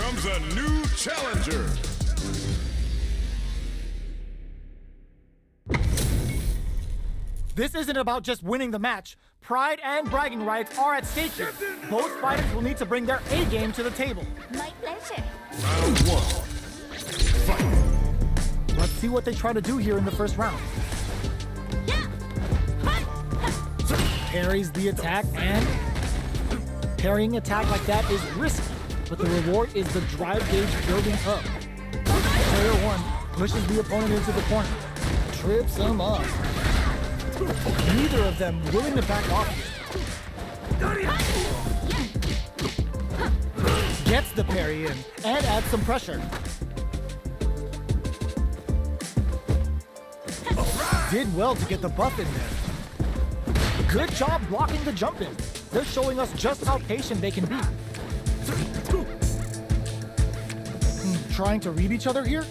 comes a new challenger. This isn't about just winning the match. Pride and bragging rights are at stake here. Both fighters will need to bring their A game to the table. My pleasure. Round one. Fight. Let's see what they try to do here in the first round. Parries the attack, and parrying attack like that is risky, but the reward is the drive gauge building up. Player one pushes the opponent into the corner, trips him up. Neither of them willing to back off. Gets the parry in and adds some pressure. Did well to get the buff in there. Good job blocking the jump in. They're showing us just how patient they can be. Trying to read each other here?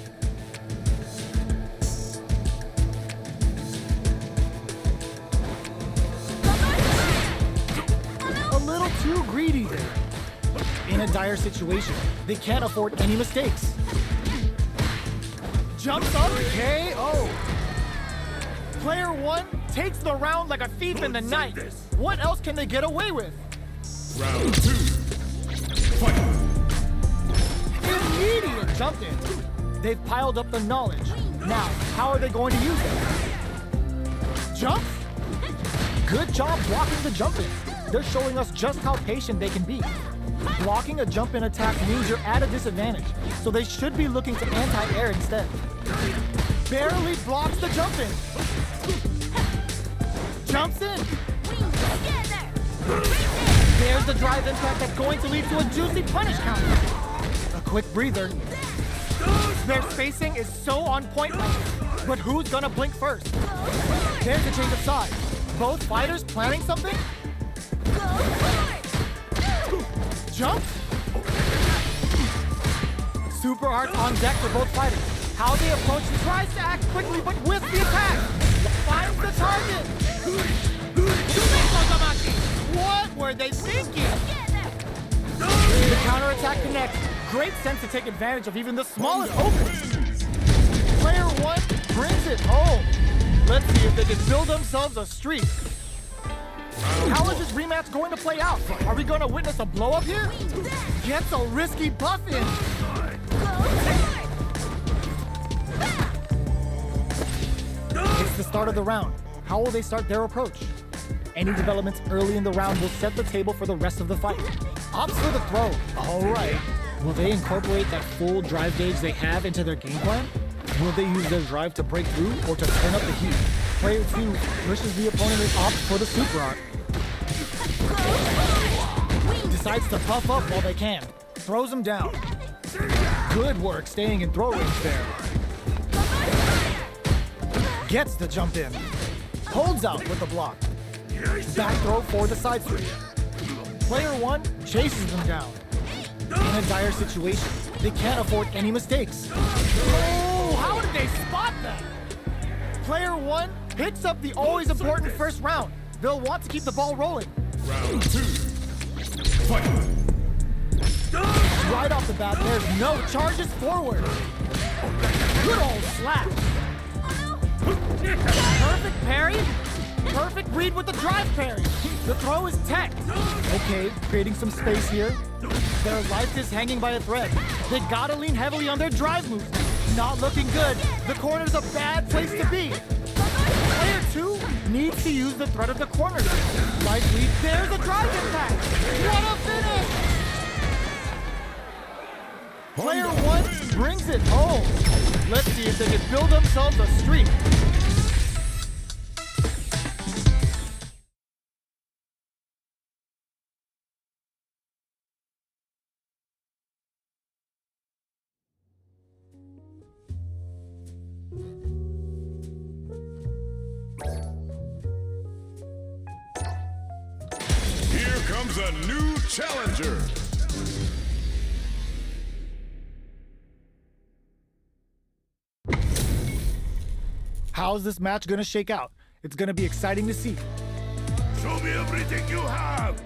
A little too greedy there. In a dire situation, they can't afford any mistakes. Jumps up, KO. Player one takes the round like a thief in the night. What else can they get away with? Round two. Fight. Immediate jump in. They've piled up the knowledge. Now, how are they going to use it? Jump? Good job blocking the jump in. They're showing us just how patient they can be. Blocking a jump in attack means you're at a disadvantage, so they should be looking to anti-air instead. Barely blocks the jump in. Jumps in. There's the drive impact that's going to lead to a juicy punish counter. A quick breather. Their spacing is so on point right now, but who's gonna blink first? There's a change of sides. Both fighters planning something? Jump? Super art on deck for both fighters. How they approach tries to act quickly, but with the attack. Finds the target. What were they thinking? The counterattack connects. Great sense to take advantage of even the smallest openings. Player one brings it home. Let's see if they can build themselves a streak. How is this rematch going to play out? Are we going to witness a blow-up here? Gets a risky buff in. It's the start of the round. How will they start their approach? Any developments early in the round will set the table for the rest of the fight. Opts for the throw. All right. Will they incorporate that full drive gauge they have into their game plan? Will they use their drive to break through or to turn up the heat? Player 2 pushes the opponent and opts for the super art. Decides to puff up while they can. Throws him down. Good work staying in throw range there. Gets the jump in. Holds out with the block. Back throw for the side switch. Player 1 chases them down. In a dire situation, they can't afford any mistakes. Oh, how did they spot that? Player 1 picks up the always important first round. They'll want to keep the ball rolling. Round two. Fight. Right off the bat, there's no charges forward. Good old slap. Perfect parry. Perfect read with the drive parry. The throw is teched. Okay, creating some space here. Their life is hanging by a thread. They gotta lean heavily on their drive moves. Not looking good. The corner's a bad place to be. Player 2 needs to use the threat of the corner. Light lead, there's a drive impact. What a finish! Player 1 brings it home. Let's see if they can build themselves a streak. Here comes a new challenger. How's this match gonna shake out? It's gonna be exciting to see. Show me everything you have.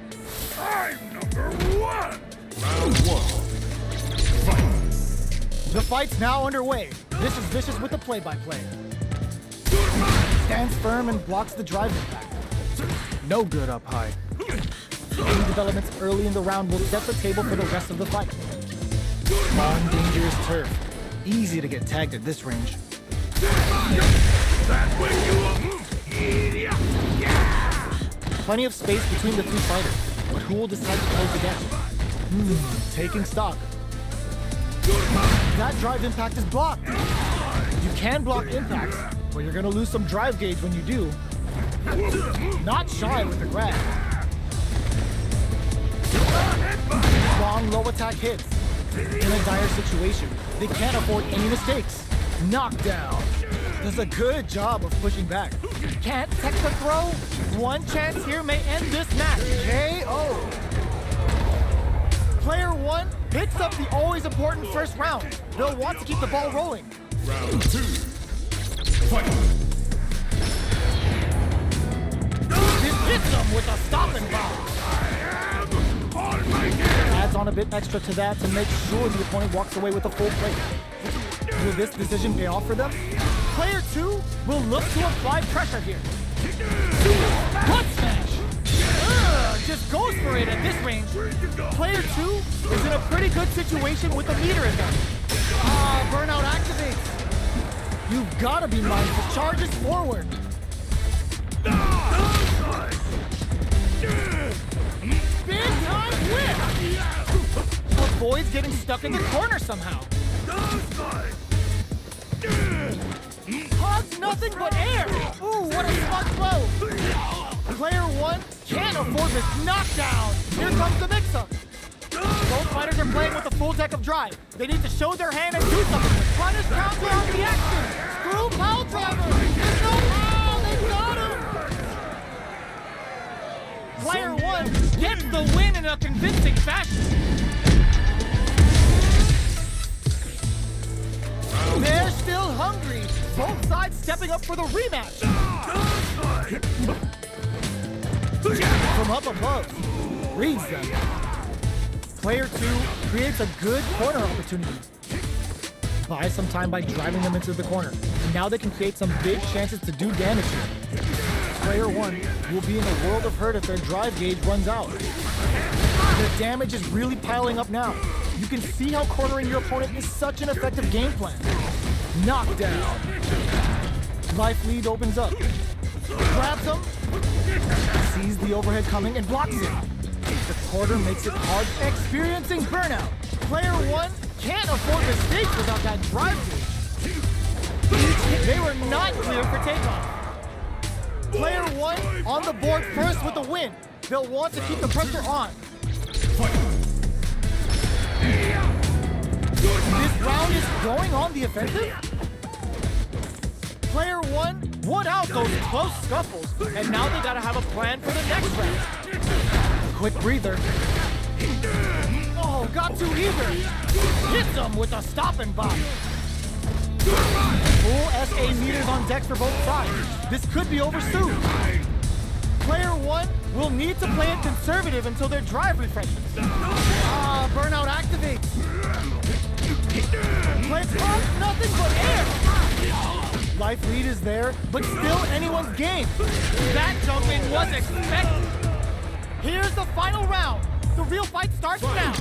I'm number one. Round one. fight's now underway. This is Vicious with the play-by-play. Stands firm and blocks the drive impact. No good up high. Any developments early in the round will set the table for the rest of the fight. On dangerous turf. Easy to get tagged at this range. Plenty of space between the two fighters, but who will decide to close the gap? Taking stock. That drive impact is blocked. You can block impacts, but you're gonna lose some drive gauge when you do. Not shy with the grab. Long low attack hits. In a dire situation, they can't afford any mistakes. Knockdown. Does a good job of pushing back. Can't tech the throw. One chance here may end this match. KO. Player 1 picks up the always important first round. They'll want to keep the ball rolling. Round 2. Fight. This hits them with a stopping bomb. Adds on a bit extra to that to make sure the opponent walks away with a full plate. Will this decision pay off for them? Player 2 will look to apply pressure here. Butt smash! Just goes for it at this range. Player 2 is in a pretty good situation with the meter in them. Burnout activates. You've got to be mindful. Charges forward. Big time whip! Avoids getting stuck in the corner somehow. Hugs nothing but air! Ooh, what a smart blow! Player 1 can't afford this knockdown! Here comes the mix-up! Both fighters are playing with a full deck of drive. They need to show their hand and do something. Punish counter on the action! Screw pile driver! There's no how! They got him! Player 1 gets the win in a convincing fashion. They're still hungry. Both sides stepping up for the rematch. From up above, reads them. Player 2 creates a good corner opportunity. Buys some time by driving them into the corner. And now they can create some big chances to do damage here. Player 1 will be in a world of hurt if their drive gauge runs out. The damage is really piling up now. You can see how cornering your opponent is such an effective game plan. Knockdown. Life lead opens up. Grabs him. Sees the overhead coming and blocks it. The quarter makes it hard, experiencing burnout. Player 1 can't afford mistakes without that drive gauge. They were not clear for takeoff. Player 1 on the board first with the win. They'll want to keep the pressure on. This round is going on the offensive. Player 1 won out those close scuffles, and now they gotta have a plan for the next round. Quick breather. Oh, got too eager. Hits them with a stopping bomb. Full SA meters on deck for both sides. This could be over soon. Player 1 will need to play it conservative until their drive refreshes. Burnout activates. Play pump, nothing but air. Life lead is there, but still anyone's game. That jump in was expected. Here's the final round. The real fight starts now.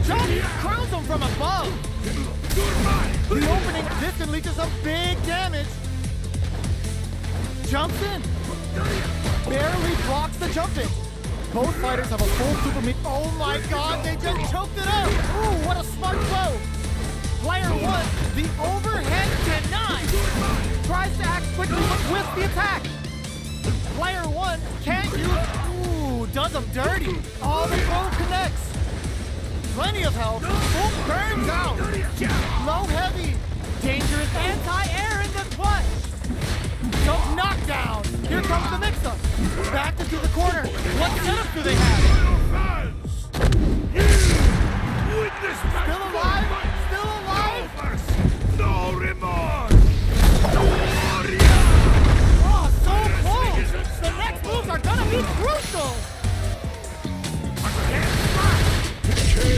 Jump crowns him from above. The opening distantly to some big damage. Jumps in. Barely blocks the jump in. Both fighters have a full super meet. Oh my god, they just choked it out. Ooh, what a smart blow. Player 1, the overhead denied. Tries to act quickly but whiffs the attack. Player 1 can't use. Ooh, does him dirty. Oh, the throw connects. Plenty of health. Full burns out. Low heavy. Dangerous anti-air in the clutch. Jump knockdown. Here comes the mix-up. Back into the corner. What setup do they have? Still alive? Still alive? No remorse! Oh, so close! The next moves are gonna be crucial! KO!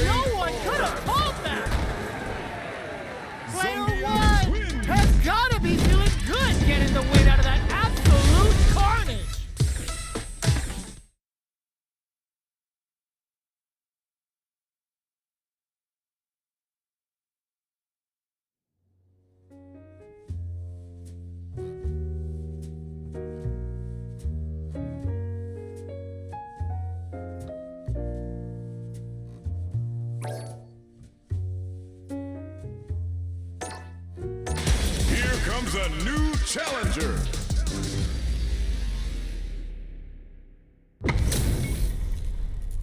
Choose a new challenger.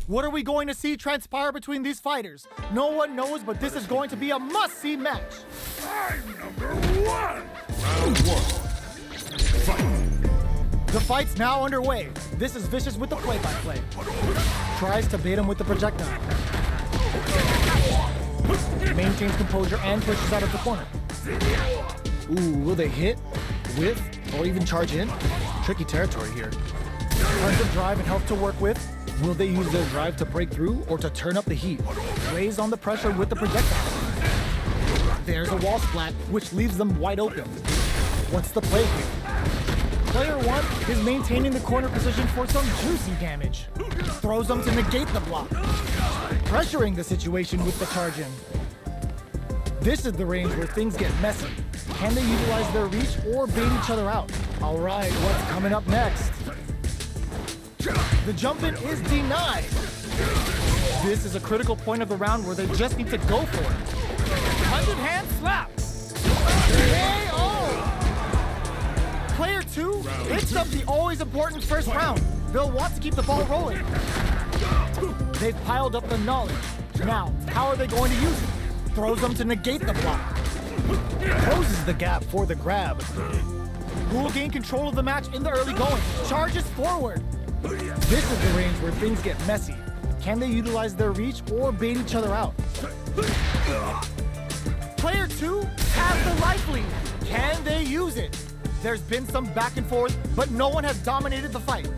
What are we going to see transpire between these fighters? No one knows, but this is going to be a must-see match. I'm number one. Round one. Fight. The fight's now underway. This is Vicious with the play-by-play. Tries to bait him with the projectile. Maintains composure and pushes out of the corner. Ooh, will they hit, whiff, or even charge in? Tricky territory here. Tons of drive and health to work with. Will they use their drive to break through or to turn up the heat? Raise on the pressure with the projectile. There's a wall splat, which leaves them wide open. What's the play here? Player one is maintaining the corner position for some juicy damage. Throws them to negate the block. Pressuring the situation with the charge in. This is the range where things get messy. Can they utilize their reach or bait each other out? All right, what's coming up next? The jump in is denied. This is a critical point of the round where they just need to go for it. 100-hand slap. KO! Player two hits up the always important first round. They'll want to keep the ball rolling. They've piled up the knowledge. Now, how are they going to use it? Throws them to negate the block. Closes the gap for the grab. Who will gain control of the match in the early going? Charges forward. This is the range where things get messy. Can they utilize their reach or bait each other out? Player two has the life lead. Can they use it? There's been some back and forth, but no one has dominated the fight.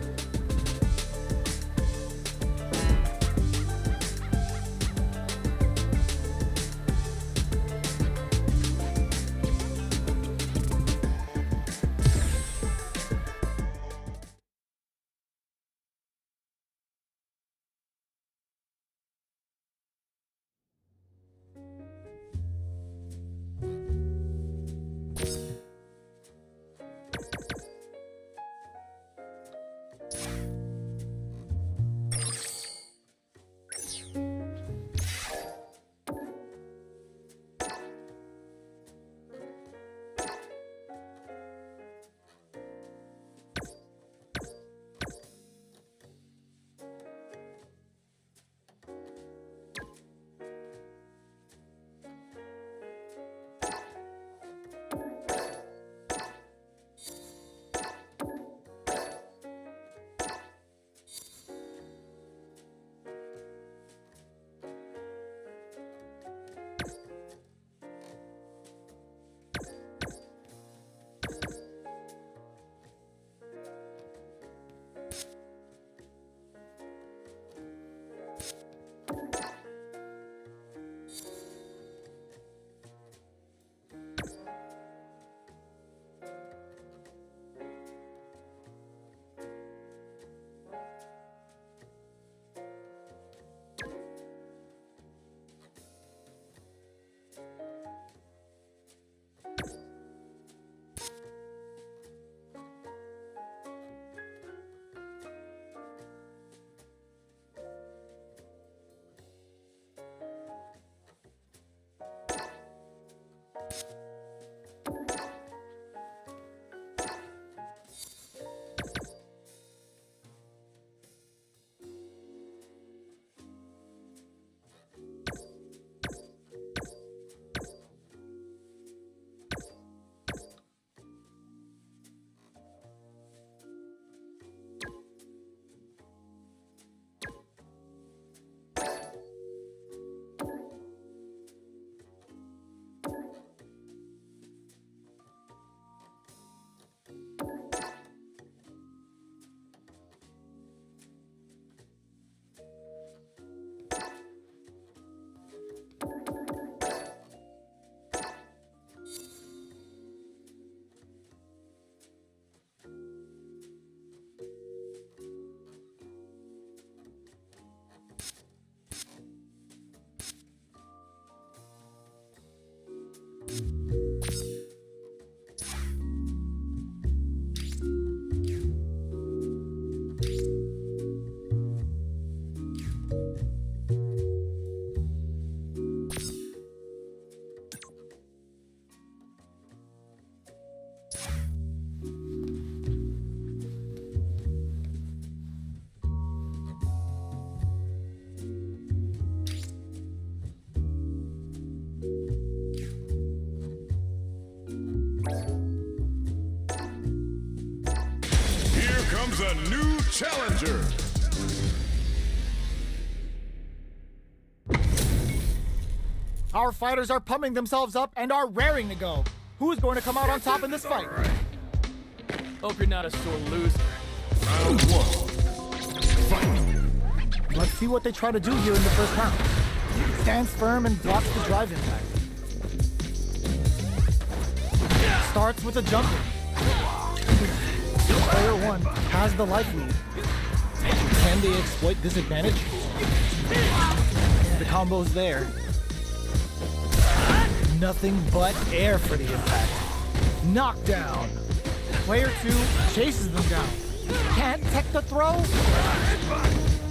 Choose a new challenger. Our fighters are pumping themselves up and are raring to go. Who's going to come out on top in this fight? Hope you're not a sore loser. Round 1. Fight. Let's see what they try to do here in the first round. Stands firm and blocks the drive impact. Starts with a jumper. Player 1 has the life lead. Can they exploit this advantage? The combo's there. Nothing but air for the impact. Knockdown. Player 2 chases them down. Can't tech the throw?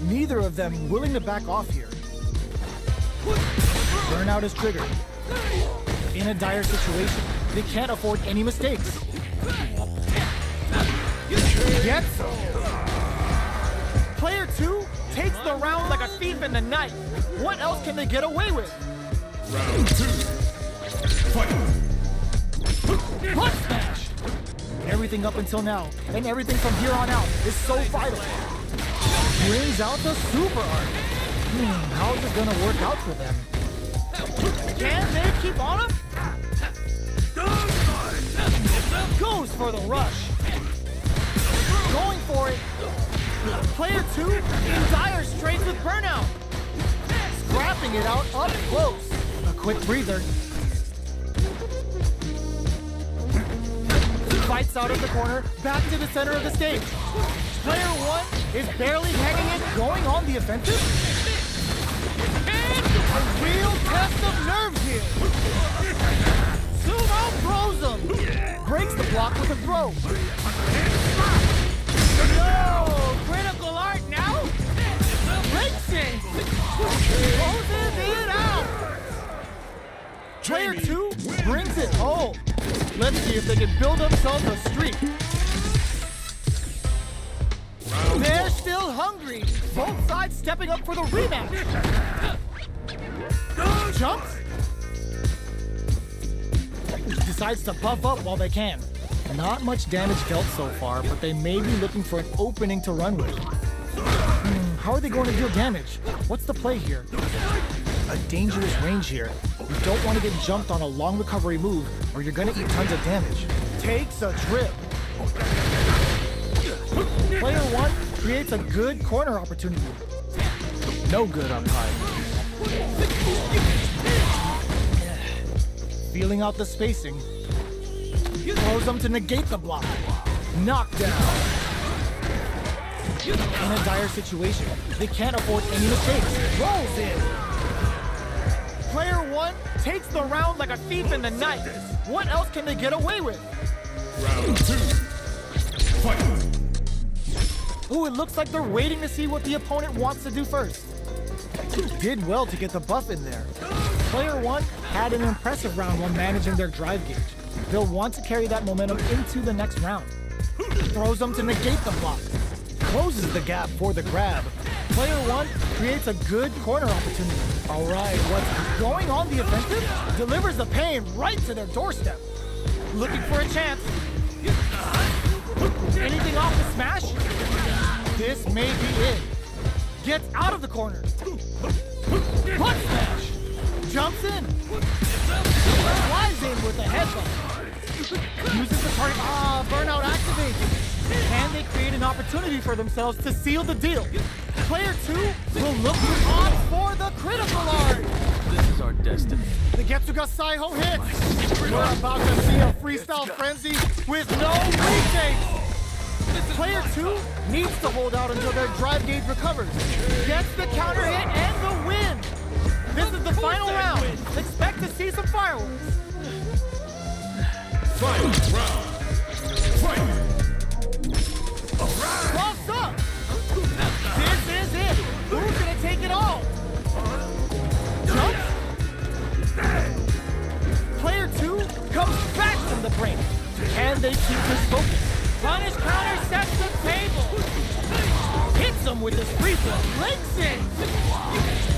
Neither of them willing to back off here. Burnout is triggered. In a dire situation, they can't afford any mistakes. Gets some. Player 2 takes the round like a thief in the night. What else can they get away with? Round 2. Fight. Butt smash! Everything up until now, and everything from here on out, is so vital. Brings out the super art. How is it gonna work out for them? Can they keep on him? Goes for the rush. Going for it. Player 2 in dire straits with burnout. Scrapping it out up close. A quick breather. Fights out of the corner, back to the center of the stage. Player 1 is barely hanging it, going on the offensive. And a real test of nerves here. Sumo throws him. Breaks the block with a throw. No! Critical art now? Breaks it! Closes it out! Player 2 brings it home. Let's see if they can build themselves a streak. They're still hungry. Both sides stepping up for the rematch. Jumps. Decides to buff up while they can. Not much damage dealt so far, but they may be looking for an opening to run with. How are they going to deal damage? What's the play here? A dangerous range here. You don't want to get jumped on a long recovery move, or you're going to eat tons of damage. Takes a trip. Player 1 creates a good corner opportunity. No good up high. Feeling out the spacing. Throws them to negate the block. Knockdown. In a dire situation, they can't afford any mistakes. Rolls in. Player 1 takes the round like a thief in the night. What else can they get away with? Round 2. Fight. Ooh, it looks like they're waiting to see what the opponent wants to do first. Did well to get the buff in there. Player 1 had an impressive round while managing their drive gauge. They'll want to carry that momentum into the next round. Throws them to negate the block. Closes the gap for the grab. Player 1 creates a good corner opportunity. All right, what's going on the offensive? Delivers the pain right to their doorstep. Looking for a chance. Anything off the smash? This may be it. Gets out of the corner. Butt smash. Jumps in. Flies in with a headbutt. Uses the target. Burnout activates. And they create an opportunity for themselves to seal the deal. Player 2 will look on for the critical art. This is our destiny. The Getsuga Saiho hits. We're about to see a freestyle frenzy with no retakes. Player 2 needs to hold out until their drive gauge recovers. Gets the counter hit and the win. This is the final round. Expect to see some fireworks. Final round. Fight. Cross up. This is it. Who's gonna take it all? Jump. Player 2 comes back from the brink. Can they keep this focus? Punish counter sets the table. Hits him with his free throw. Links it.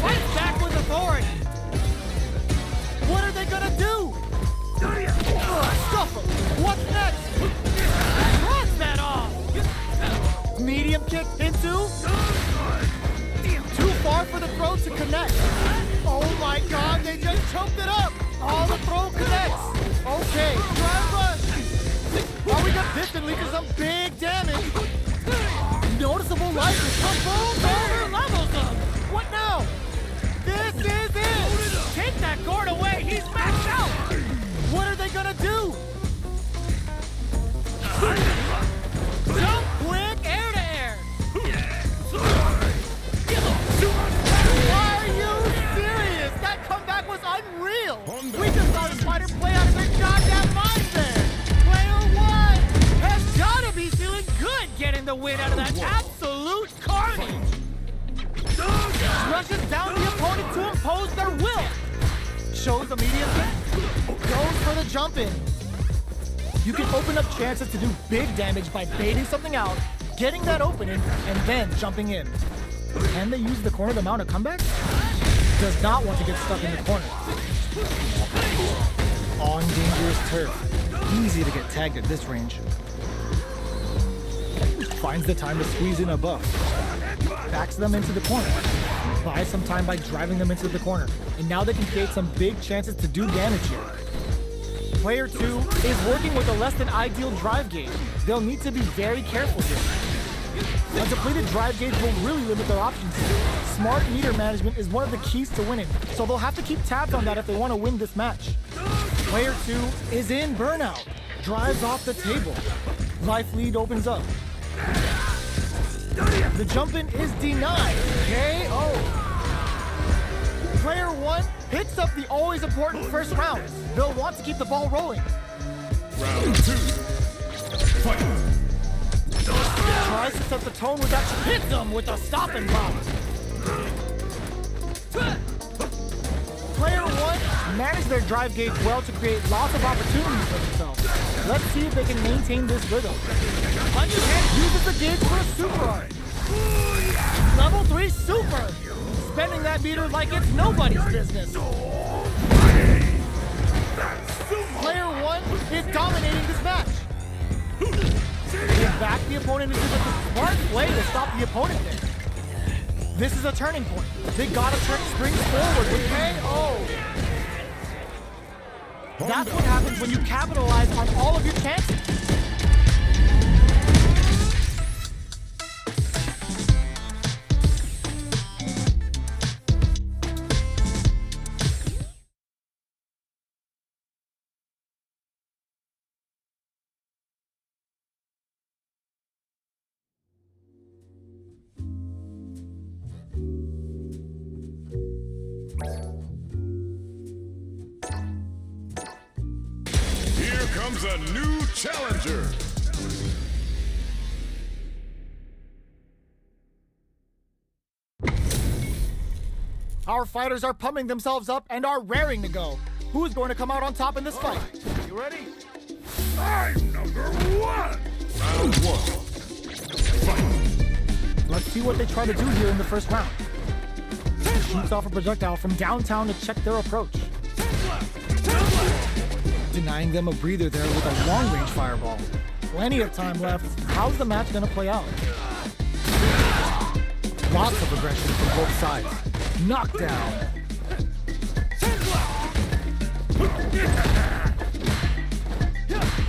Fights back with authority. What are they gonna do? Stuff him. What's next? Runs that off. medium kick into... Too far for the throw to connect. Oh my god, they just choked it up. All the throw connects. Okay, drive rush. Oh, we got distant leakers some big damage. Noticeable life is some boom over levels them. What now? This is it. Take that gourd away. He's maxed out. What are they gonna do? Jump quick, air to air. Are you serious? That comeback was unreal. We just saw the spider play out of their goddamn minds there. Player one has gotta be feeling good getting the win out of that absolute carnage. Rushes down the opponent to impose their will. Shows the medium kick. Goes for the jump in. You can open up chances to do big damage by baiting something out, getting that opening, and then jumping in. Can they use the corner to mount a comeback? Does not want to get stuck in the corner. On dangerous turf. Easy to get tagged at this range. Finds the time to squeeze in a buff. Backs them into the corner. Buys some time by driving them into the corner. And now they can create some big chances to do damage here. Player 2 is working with a less than ideal drive gauge. They'll need to be very careful here. A depleted drive gauge will really limit their options here. Smart meter management is one of the keys to winning, so they'll have to keep tabs on that if they want to win this match. Player 2 is in burnout. Drives off the table. Life lead opens up. The jump in is denied. KO. Player 1 picks up the always important first round. They'll want to keep the ball rolling. Round 2. Fight. Tries to set the tone with that. Hits them with a stopping block. Player 1 managed their drive gauge well to create lots of opportunities for themselves. Let's see if they can maintain this rhythm. Underhand uses the gauge for a super art. Level 3 super. Spending that meter like it's nobody's business. Player 1 is dominating this match. They back the opponent into the smart play to stop the opponent there. This is a turning point. They gotta turn springs forward with KO. That's what happens when you capitalize on all of your chances. Here comes a new challenger. Our fighters are pumping themselves up and are raring to go. Who's going to come out on top in this fight? You ready? I'm number 1. Round 1. Fight. Let's see what they try to do here in the first round. Shoots off a projectile from downtown to check their approach. Denying them a breather there with a long-range fireball. Plenty of time left. How's the match gonna play out? Lots of aggression from both sides. Knockdown.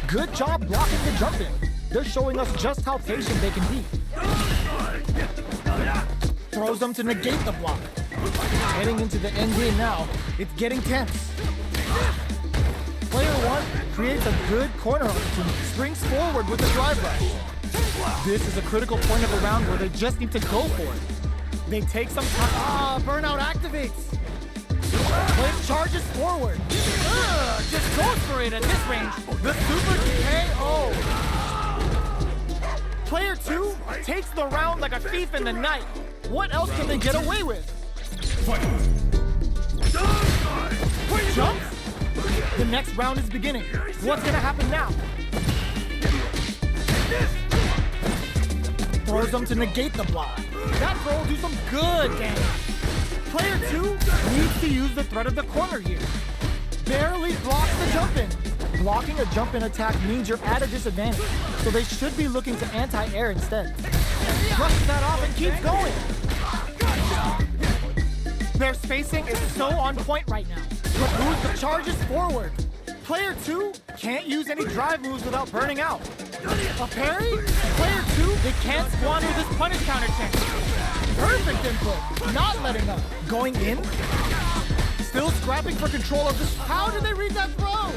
Good job blocking the jump in. They're showing us just how patient they can be. Throws them to negate the block. Heading into the end game now. It's getting tense. Player 1 creates a good corner opportunity. Springs forward with the drive rush. This is a critical point of the round where they just need to go for it. They take some time. Burnout activates. Player charges forward. Just goes for it at this range. The super KO. Player 2 takes the round like a thief in the night. What else can they get away with? Jump. The next round is beginning. What's gonna happen now? Throws them to negate the block. That throw will do some good damage. Player 2 needs to use the threat of the corner here. Barely blocks the jump in. Blocking a jump in attack means you're at a disadvantage, so they should be looking to anti-air instead. brushes that off and keeps going. Their spacing is so on point right now. But moves the charges forward. Player 2 can't use any drive moves without burning out. A parry? Player 2, they can't squander this punish counter chance. Perfect input, not letting up. Going in? Still scrapping for control of this. How did they read that throw?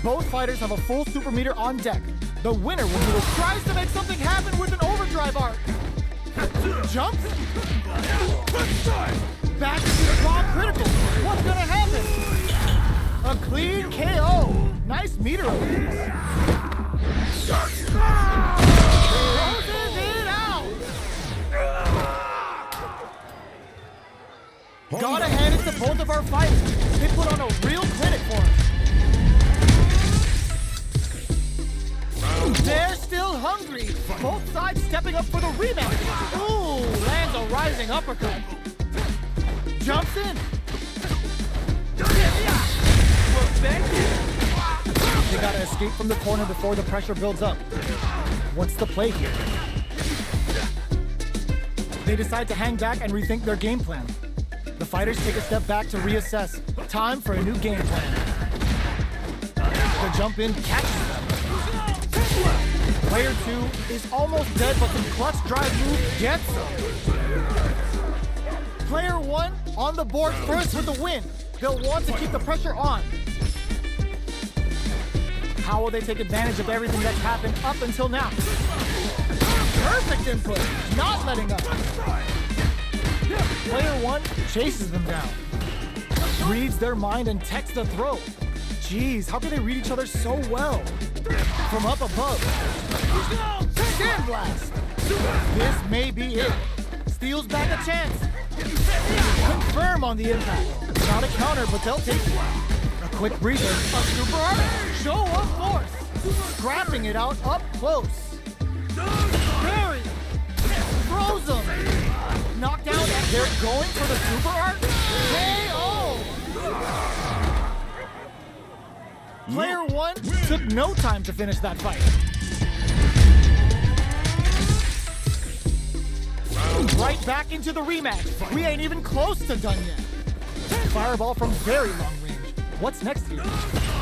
Both fighters have a full super meter on deck. The winner will do tries to make something happen with an overdrive arc. Jumps? Back into the raw critical. What's gonna happen? A clean KO. Nice meter release. Closes it out. Gotta hand it to both of our fighters. They put on a real clinic for us. They're still hungry. Both sides stepping up for the rematch. Ooh, lands a rising uppercut. Jumps in. They gotta escape from the corner before the pressure builds up. What's the play here? They decide to hang back and rethink their game plan. The fighters take a step back to reassess. Time for a new game plan. The jump in catches them. Player 2 is almost dead, but some clutch drive move gets them. Player 1 on the board first with the win. They'll want to keep the pressure on. How will they take advantage of everything that's happened up until now? Perfect input, not letting up. Player 1 chases them down. Reads their mind and techs the throw. Jeez, how can they read each other so well? From up above. Sandblast! This may be it. Steals back a chance. Confirm on the impact. Not a counter, but they'll take it. A quick breather. A super art. Show of force. Scrapping it out up close. Parry. Throws them. Knockdown. They're going for the super art. KO. Player 1 took no time to finish that fight. Right back into the rematch. We ain't even close to done yet. Fireball from very long range. What's next here?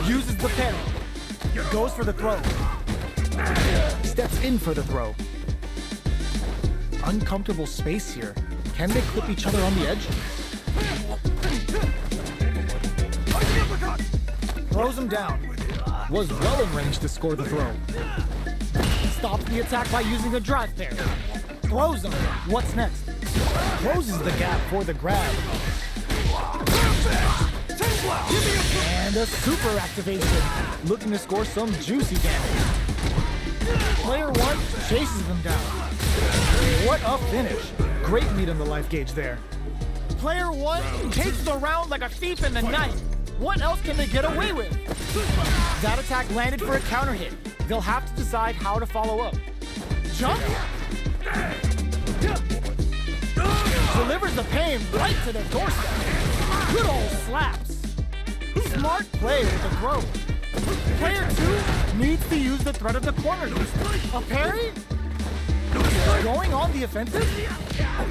Uses the parry. Goes for the throw. Steps in for the throw. Uncomfortable space here. Can they clip each other on the edge? Throws him down. Was well in range to score the throw. Stops the attack by using the drive parry. Throws him. What's next? Closes the gap for the grab. And a super activation. Looking to score some juicy damage. Player 1 chases them down. What a finish. Great lead on the life gauge there. Player 1 takes the round like a thief in the night. What else can they get away with? That attack landed for a counter hit. They'll have to decide how to follow up. Jump? Delivers the pain right to their doorstep. Good old slaps. Smart play with the throw. Player 2 needs to use the threat of the corner boost. A parry? Going on the offensive?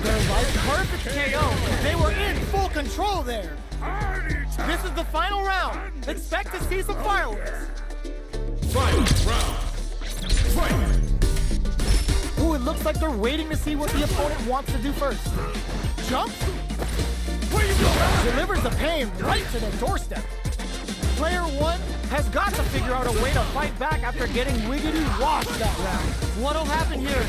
Their life perfect KO. They were in full control there. This is the final round. Expect to see some fireworks. Final round. Fight! Ooh, it looks like they're waiting to see what the opponent wants to do first. Jump? Delivers the pain right to their doorstep. Player 1 has got to figure out a way to fight back after getting wiggity washed that round. What'll happen here?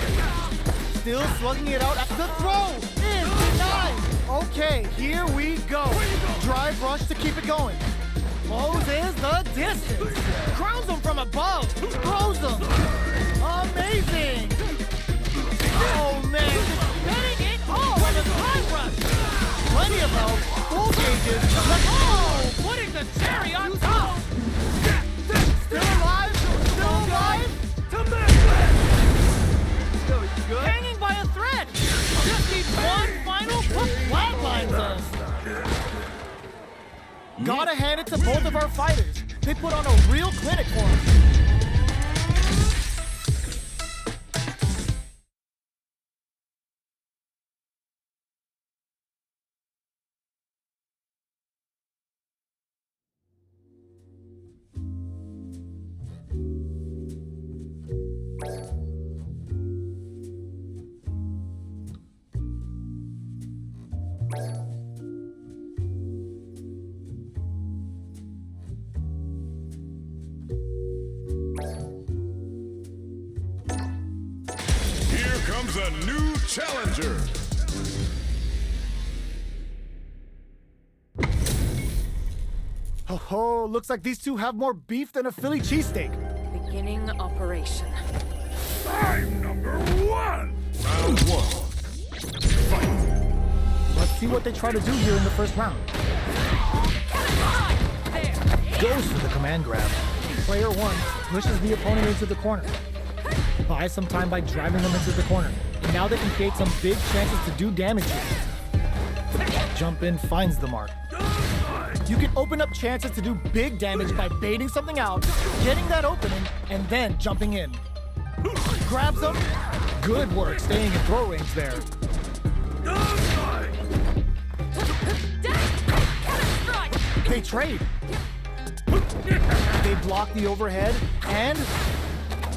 Still slugging it out. The throw is denied. Okay, here we go. Drive rush to keep it going. Closes the distance. Crowns him from above. Throws him. Amazing. Oh man, just getting it all on the drive rush. Plenty of help. Full gauges. Oh, putting the cherry on top. Still alive. Still alive. Hanging by a thread. Just needs one final flatlines us. Gotta hand it to both of our fighters. They put on a real clinic for us. Here comes a new challenger. Oh, looks like these two have more beef than a Philly cheesesteak. Beginning operation. I'm number one. Round one. Fight. Let's see what they try to do here in the first round. Goes for the command grab. Player one pushes the opponent into the corner. Buys some time by driving them into the corner. Now they can create some big chances to do damage here. Jump in finds the mark. You can open up chances to do big damage by baiting something out, getting that opening, and then jumping in. Grabs them. Good work staying in throw range there. They trade. They block the overhead and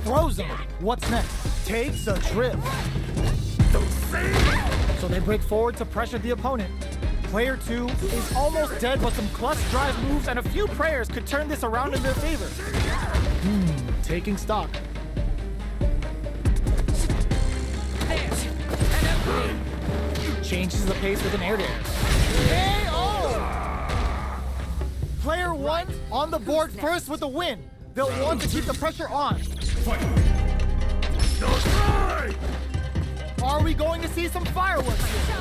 throws them. What's next? Takes a trip. So they break forward to pressure the opponent. Player two is almost dead, but some clutch drive moves and a few prayers could turn this around in their favor. Taking stock. Changes the pace with an air dare. KO! Player one on the board first with a win. They'll want to keep the pressure on. Are we going to see some fireworks here?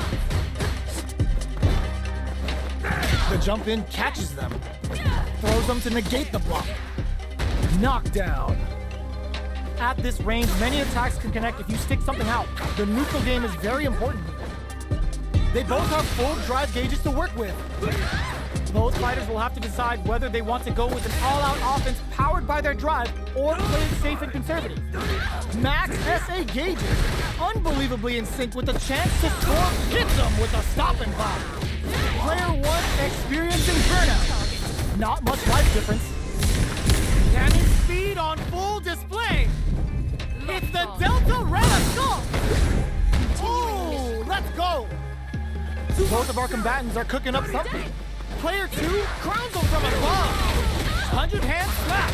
The jump in catches them. Throws them to negate the block. Knockdown. At this range, many attacks can connect if you stick something out. The neutral game is very important here. They both have full drive gauges to work with. Both fighters will have to decide whether they want to go with an all-out offense powered by their drive or play it safe and conservative. Max SA gauges, unbelievably in sync with the chance to score, hits them with a stop and pop. Player one experiencing burnout. Not much life difference. Cannon speed on full display. It's the Delta Red Assault. Oh, let's go. Both of our combatants are cooking up something. Player two crowns them from above. 100 hand slap.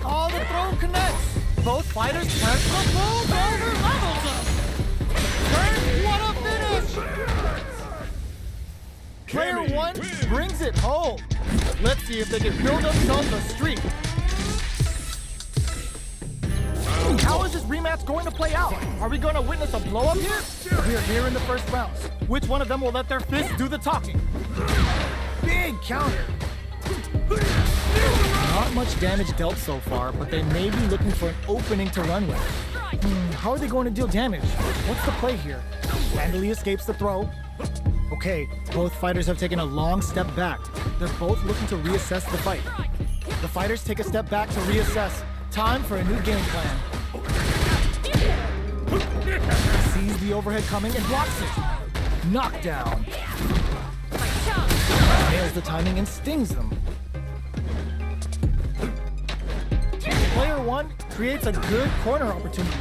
All the throw connects. Both fighters press the bulldozer levels them. Turn, what a finish. Player one brings it home. Let's see if they can build themselves a streak. How is this rematch going to play out? Are we going to witness a blow-up here? We are here in the first round. Which one of them will let their fists do the talking? Big counter. Not much damage dealt so far, but they may be looking for an opening to run with. How are they going to deal damage? What's the play here? Handily escapes the throw. Okay, both fighters have taken a long step back. They're both looking to reassess the fight. The fighters take a step back to reassess. Time for a new game plan. Sees the overhead coming and blocks it. Knockdown. Nails the timing and stings them. Player one creates a good corner opportunity.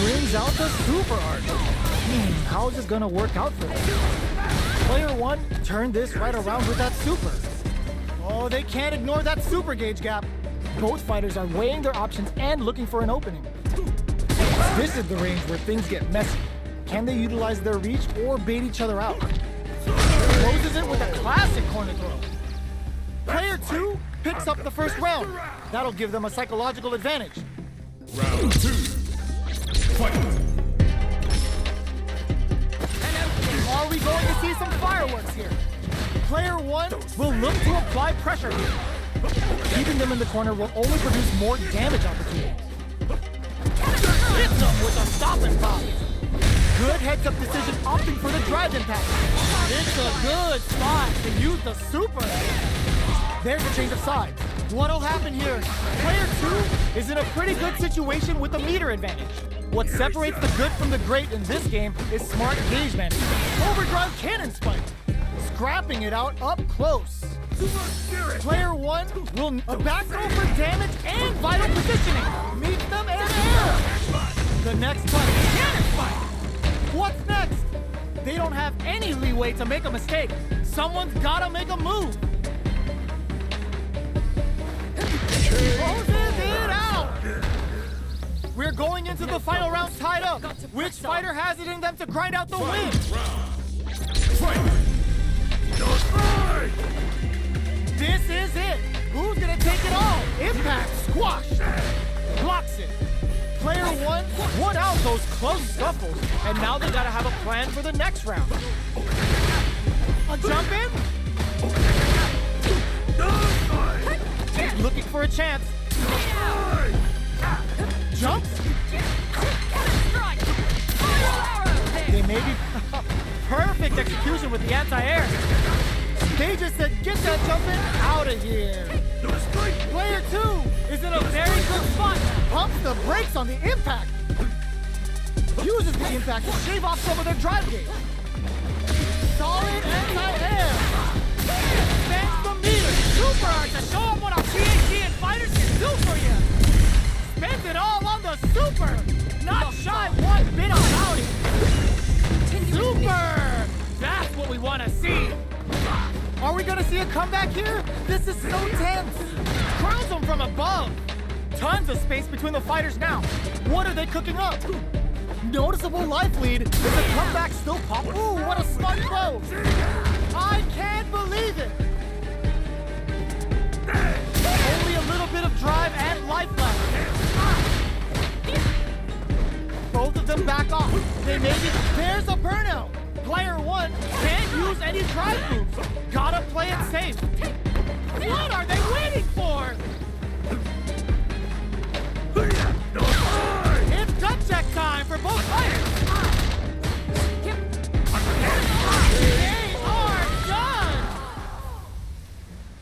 Brings out the super art. How is this gonna work out for them? Player one turned this right around with that super. Oh, they can't ignore that super gauge gap. Both fighters are weighing their options and looking for an opening. This is the range where things get messy. Can they utilize their reach or bait each other out? Closes it with a classic corner throw. Player two picks up the first round. That'll give them a psychological advantage. Round two. Fight. Are we going to see some fireworks here? Player one will look to apply pressure here. Keeping them in the corner will only produce more damage opportunities. Hits them with a stop and pop. Good heads-up decision opting for the drive impact. It's a good spot to use the super. There's a change of sides. What'll happen here? Player two is in a pretty good situation with a meter advantage. What separates the good from the great in this game is smart gauge management. Overdrive cannon spike. Scrapping it out up close. Player one will back throw for damage and vital positioning. Meet them in air. The next fight, cannon spike. What's next? have any leeway to make a mistake. Someone's gotta make a move. Closes it out. We're going into the final round tied up. Which fighter has it in them to grind out the win? This is it. Who's gonna take it all? Impact, squash, blocks it. Player one won out those close scuffles, and now they gotta have a plan for the next round. A jump in? Looking for a chance. Jumps? They may be perfect execution with the anti-air. They just said, get that jumping out of here. Player two is in a very good spot. Pumps the brakes on the impact. Uses the impact to shave off some of their drive gauge. Solid anti-air. Spends the meter. Super hard to show them what our PhD and fighters can do for you. Spends it all on the super. Not shy one bit about it. Super. That's what we want to see. Are we gonna see a comeback here? This is so tense. Crowns them from above. Tons of space between the fighters now. What are they cooking up? Noticeable life lead. Is the comeback still pop? Ooh, what a smart throw. I can't believe it. Only a little bit of drive and life left. Both of them back off. They maybe. There's a burnout. Player one can't use any drive moves. Gotta play it safe. What are they waiting for? It's gut check time for both players. They are done.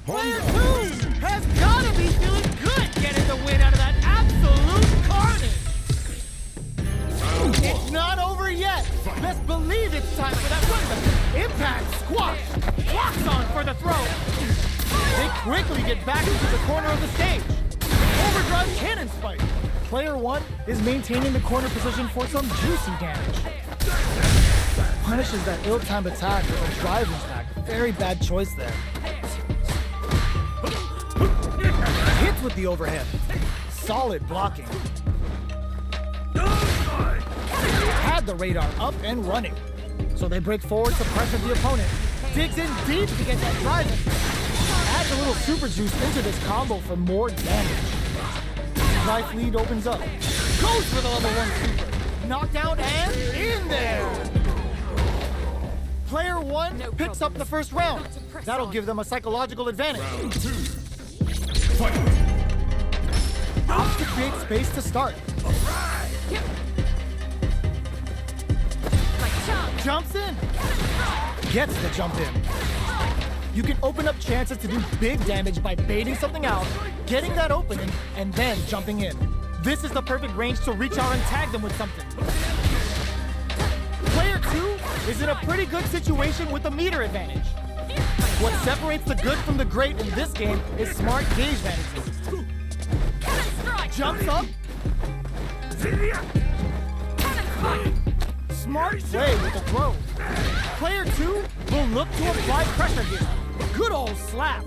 Player two has gotta be feeling good getting the win out of that absolute carnage. It's not over yet. Best believe it's time for that win. Impact, squash, blocks on for the throw. They quickly get back into the corner of the stage. Overdrive cannon spike. Player one is maintaining the corner position for some juicy damage. Punishes that ill-timed attack with a drive impact. Very bad choice there. Hits with the overhead. Solid blocking. Had the radar up and running. So they break forward to pressure the opponent. Digs in deep to get that drive in. Adds a little super juice into this combo for more damage. Life lead opens up. Goes for the level 1 super. Knockdown and in there. Player one picks up the first round. That'll give them a psychological advantage. Round two. Fight. Opts to create space to start. Jumps in. Gets the jump in. You can open up chances to do big damage by baiting something out, getting that opening, and then jumping in. This is the perfect range to reach out and tag them with something. Player two is in a pretty good situation with a meter advantage. What separates the good from the great in this game is smart gauge management. Jumps up. Smart play with the throw. Player two will look to apply pressure here. Good old slaps.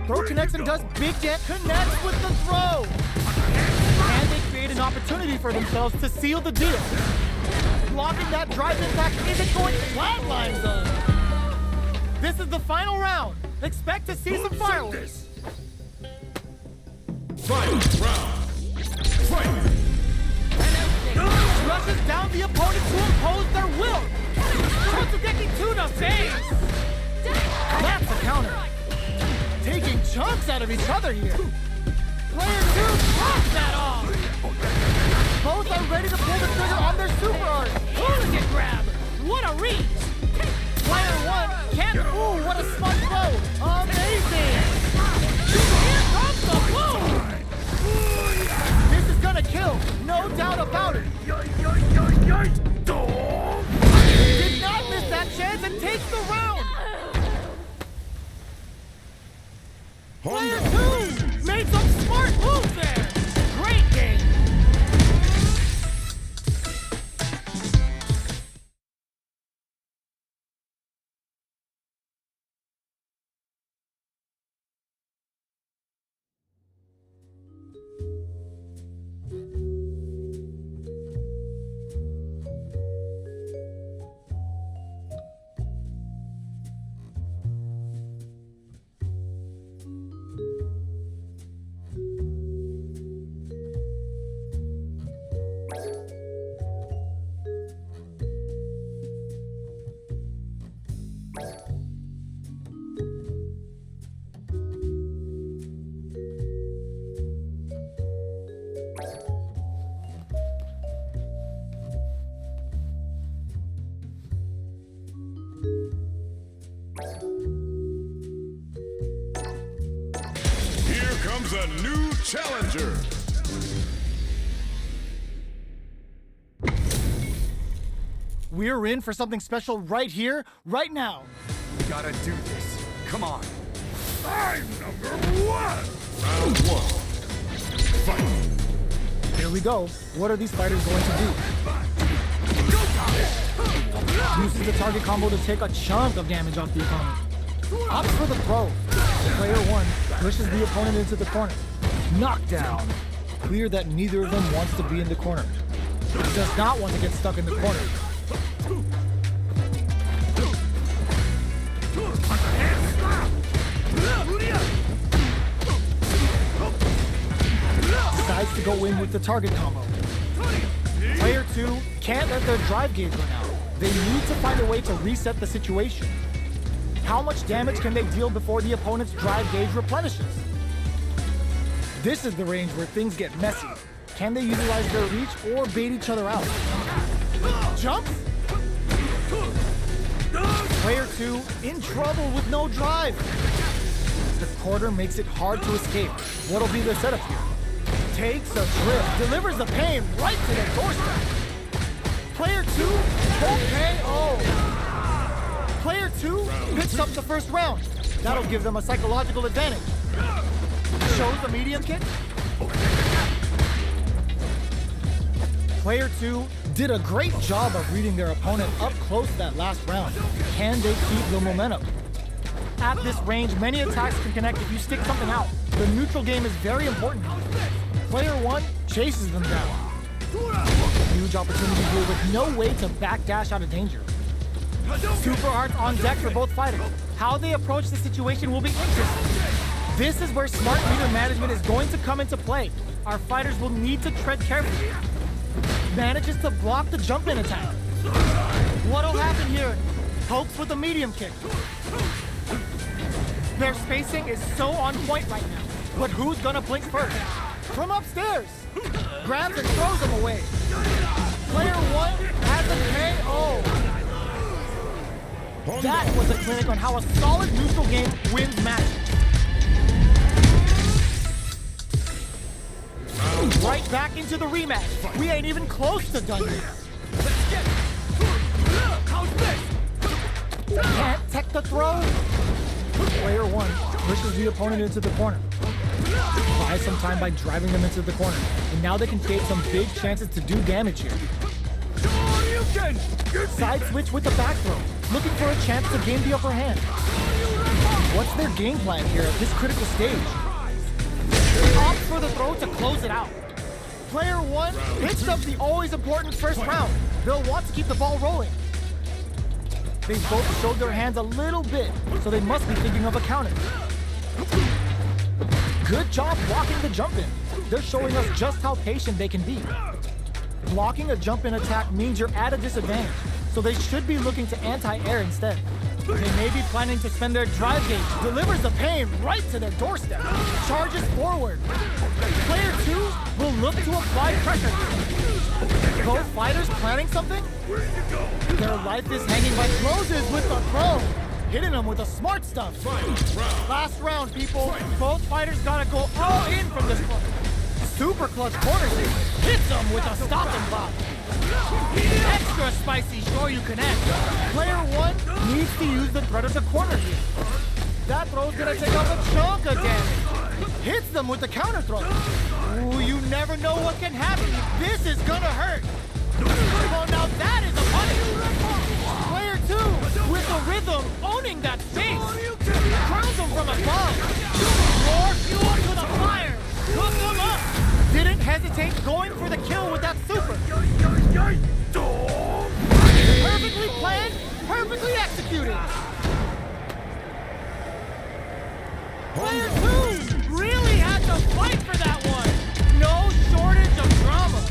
Throw connects and does big damage. Connects with the throw. And they create an opportunity for themselves to seal the deal. Blocking that drive impact isn't going flatline zone. This is the final round. Expect to see some fireworks. Final round. Fight. Rushes down the opponent to impose their will. Contradicting to the face. That's a counter. Taking chunks out of each other here. Player two blocks that off. Both are ready to pull the trigger on their super art. Hooligan grab. What a reach. Player one can't. Ooh, what a smart throw. Amazing. Here comes the blow. This is gonna kill. No doubt about it. Did not miss that chance and takes the round. Player two made some smart moves there. Great game. Here comes a new challenger. We're in for something special right here, right now. We gotta do this. Come on. I'm number one. Round one. Fight. Here we go. What are these fighters going to do? Uses the target combo to take a chunk of damage off the opponent. Opts for the throw. Player one pushes the opponent into the corner. Knockdown. Clear that neither of them wants to be in the corner. Does not want to get stuck in the corner. Decides to go in with the target combo. Player 2 can't let their drive gauge run out. They need to find a way to reset the situation. How much damage can they deal before the opponent's drive gauge replenishes? This is the range where things get messy. Can they utilize their reach or bait each other out? Jumps? Player 2 in trouble with no drive. The quarter makes it hard to escape. What'll be the setup here? Takes a trip, delivers the pain right to their doorstep. Player 2, KO. Player 2 picks up the first round. That'll give them a psychological advantage. Shows the medium kick. Player 2 did a great job of reading their opponent up close that last round. Can they keep the momentum? At this range, many attacks can connect if you stick something out. The neutral game is very important. Player 1 chases them down. Huge opportunity here with no way to backdash out of danger. Super arts on deck for both fighters. How they approach the situation will be interesting. This is where smart meter management is going to come into play. Our fighters will need to tread carefully. Manages to block the jump-in attack. What'll happen here? Pokes with a medium kick. Their spacing is so on point right now. But who's gonna blink first? From upstairs! Grabs and throws him away. Player 1 has a KO. That was a clinic on how a solid neutral game wins matches. Right back into the rematch. We ain't even close to done yet. Can't tech the throw. Player 1 pushes the opponent into the corner. Buys some time by driving them into the corner. And now they can take some big chances to do damage here. Side switch with the back throw. Looking for a chance to gain the upper hand. What's their game plan here at this critical stage? Opts for the throw to close it out. Player 1 picks up the always important first round. They'll want to keep the ball rolling. They both showed their hands a little bit, so they must be thinking of a counter. Good job blocking the jump-in. They're showing us just how patient they can be. Blocking a jump-in attack means you're at a disadvantage, so they should be looking to anti-air instead. They may be planning to spend their drive gauge, delivers the pain right to their doorstep, charges forward. Player 2 will look to apply pressure. Both fighters planning something? Their life is hanging by closes with the throw. Hitting them with the smart stuff. Last round, people. Both fighters gotta go all in from this one. Super clutch corner save. Hits them with a stop and block. Extra spicy, sure you connect. Player 1 needs to use the threat of the corner here. That throw's gonna take off a chunk of damage. Hits them with the counter throw. Ooh, you never know what can happen. This is gonna hurt. Well, now that is a punish. Player 2 with the rhythm, owning that space. Crowns him from above. More fuel to the fire. Hook him up. Didn't hesitate going for the kill with that super. Perfectly planned, perfectly executed. Player 2 really had to fight for that one. No shortage of drama.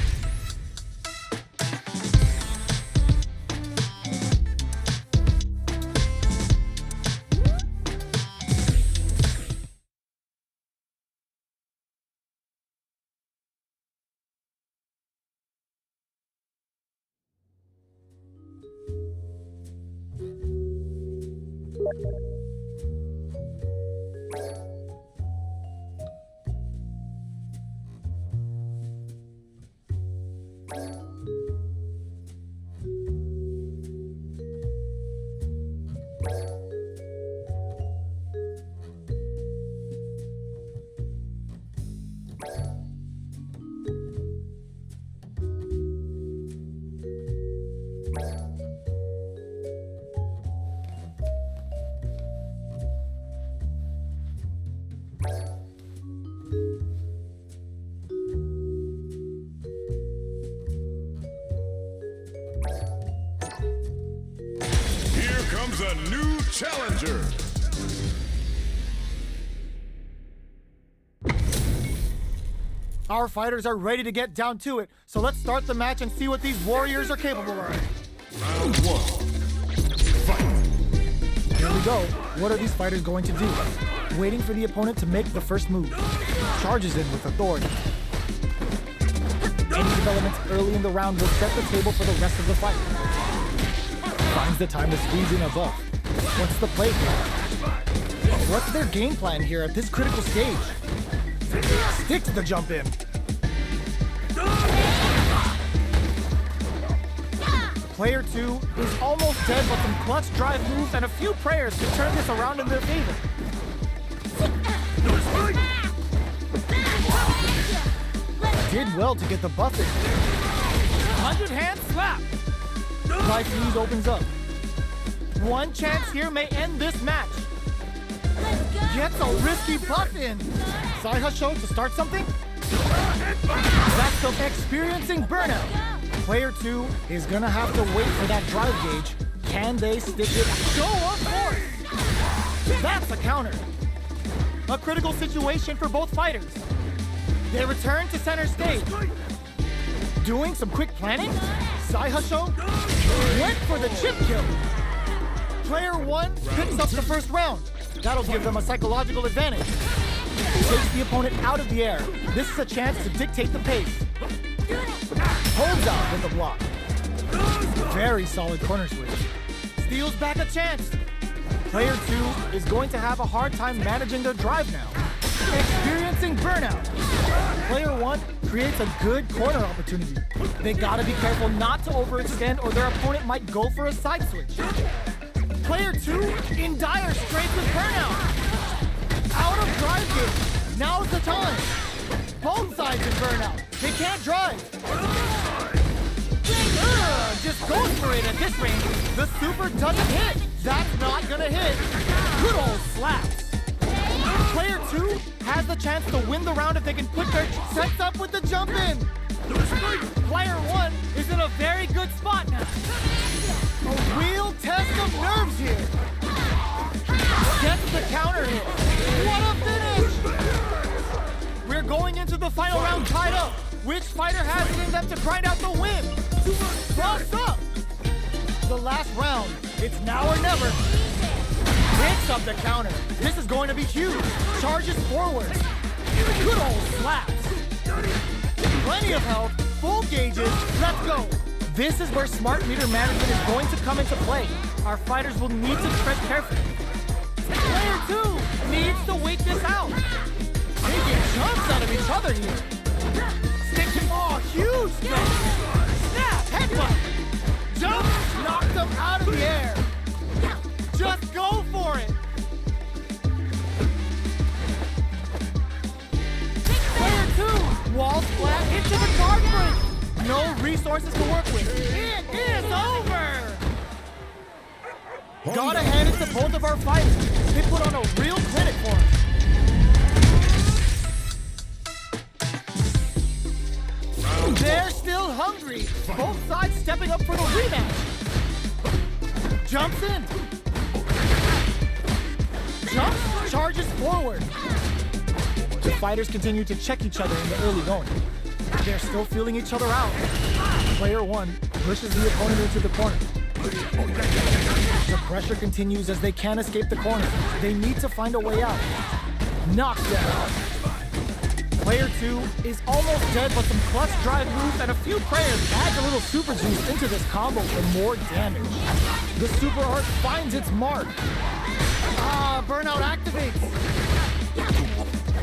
Here comes a new challenger. Our fighters are ready to get down to it, so let's start the match and see what these warriors are capable of. Round one. Fight. Here we go. What are these fighters going to do? Waiting for the opponent to make the first move. Charges in with authority. Any developments early in the round will set the table for the rest of the fight. Finds the time to squeeze in a buff. What's the play here? What's their game plan here at this critical stage? Stick to the jump in. Player 2 is almost dead, but some clutch drive moves and a few prayers to turn this around in their favor. Did well to get the buff in. 100-hand slap. Life lead opens up. One chance here may end this match. Gets a risky buff in. Saihasho to start something? That's some experiencing burnout. Player 2 is gonna have to wait for that drive gauge. Can they stick it? Show of force! That's a counter. A critical situation for both fighters. They return to center stage. Doing some quick planning? Saihasho went for the chip kill. Player 1 picks up the first round. That'll give them a psychological advantage. Takes the opponent out of the air. This is a chance to dictate the pace. Holds out with the block. Very solid corner switch. Steals back a chance. Player 2 is going to have a hard time managing their drive now. Experiencing burnout. Player 1 creates a good corner opportunity. They gotta be careful not to overextend or their opponent might go for a side switch. Player 2 in dire straits with burnout. Out of drive gauge. Now's the time. Both sides in burnout. They can't drive. Just goes for it at this range. The super doesn't hit. That's not gonna hit. Good old slaps. Player 2 has the chance to win the round if they can put their sets up with the jump in. Player 1 is in a very good spot now. A real test of nerves here. Gets the counter hit. What a finish! We're going into the final round tied up. Which fighter has it in them to grind out the win? Cross up! The last round. It's now or never. Picks up the counter. This is going to be huge. Charges forward. Good old slaps. Plenty of health. Full gauges. Let's go. This is where smart meter management is going to come into play. Our fighters will need to tread carefully. Player 2 needs to wait this out. Taking jumps out of each other here. Sticking, oh, huge strength. Snap, headbutt. Jump, knocked them out of the air. Just go for it. Player 2 walls flat into the guard break. No resources to work with. It is over. Gotta hand it to both of our fighters. They put on a real clinic for us. They're still hungry. Both sides stepping up for the rematch. Jumps in. Jumps, charges forward. The fighters continue to check each other in the early going. They're still feeling each other out. Player 1 pushes the opponent into the corner. The pressure continues as they can't escape the corner. They need to find a way out. Knockdown. Player 2 is almost dead, but some clutch drive moves and a few prayers adds a little super juice into this combo for more damage. The super art finds its mark. Burnout activates.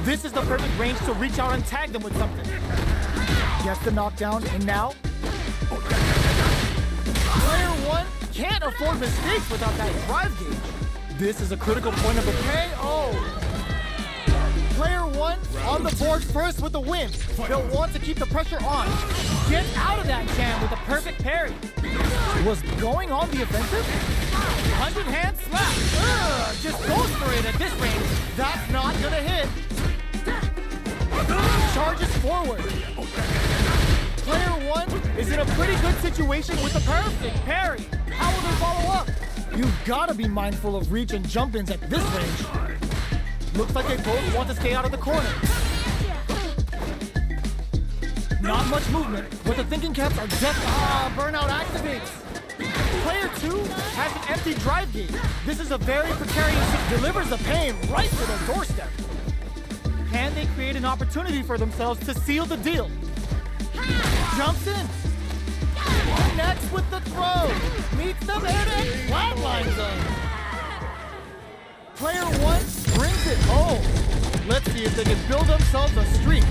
This is the perfect range to reach out and tag them with something. Gets the knockdown, and now Player 1 can't afford mistakes without that drive gauge. This is a critical point of the KO. Player 1 on the board first with the win. They'll want to keep the pressure on. Get out of that jam with a perfect parry. Was going on the offensive? 100-hand slap. Just goes for it at this range. That's not gonna hit. Charges forward. Player 1 is in a pretty good situation with the perfect parry. How will they follow up? You've got to be mindful of reach and jump-ins at this range. Looks like they both want to stay out of the corner. Not much movement, but the thinking caps are definitely... Burnout activates. Player 2 has an empty drive gauge. This is a very precarious... Delivers the pain right to the doorstep. Can they create an opportunity for themselves to seal the deal? Jumps in. Connects with the throw. Meets the head and flatlines them. Player 1 brings it home. Let's see if they can build themselves a streak.